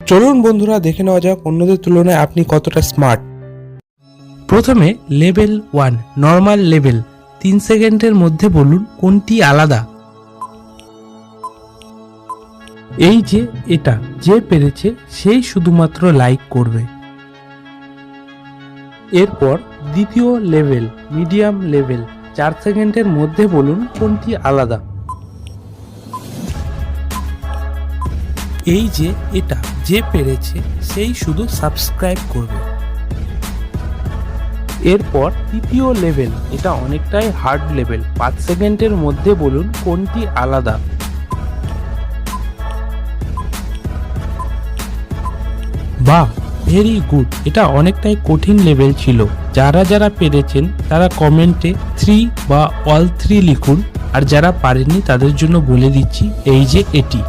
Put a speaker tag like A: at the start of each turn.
A: চলুন বন্ধুরা দেখে নেওয়া যাক অন্যদের তুলনায় আপনি কতটা স্মার্ট। প্রথমে লেভেল 1 নর্মাল লেভেল। 3 সেকেন্ডের মধ্যে বলুন কোনটি আলাদা। এই যে এটা যে পেরেছে সেই শুধুমাত্র লাইক করবে। এরপর দ্বিতীয় লেভেল মিডিয়াম লেভেল। 4 সেকেন্ডের মধ্যে বলুন কোনটি আলাদা। এই যে এটা যে পেরেছে সেই শুধু সাবস্ক্রাইব করবে। এরপর তৃতীয় লেভেল, এটা অনেকটাই হার্ড লেভেল। 5 সেকেন্ডের মধ্যে বলুন কোনটি আলাদা। বাহ, ভেরি গুড। এটা অনেকটাই কঠিন লেভেল ছিল। যারা যারা পেরেছেন তারা কমেন্টে 3 বা অল 3 লিখুন, আর যারা পারেননি তাদের জন্য বলে দিচ্ছি এই যে এটি।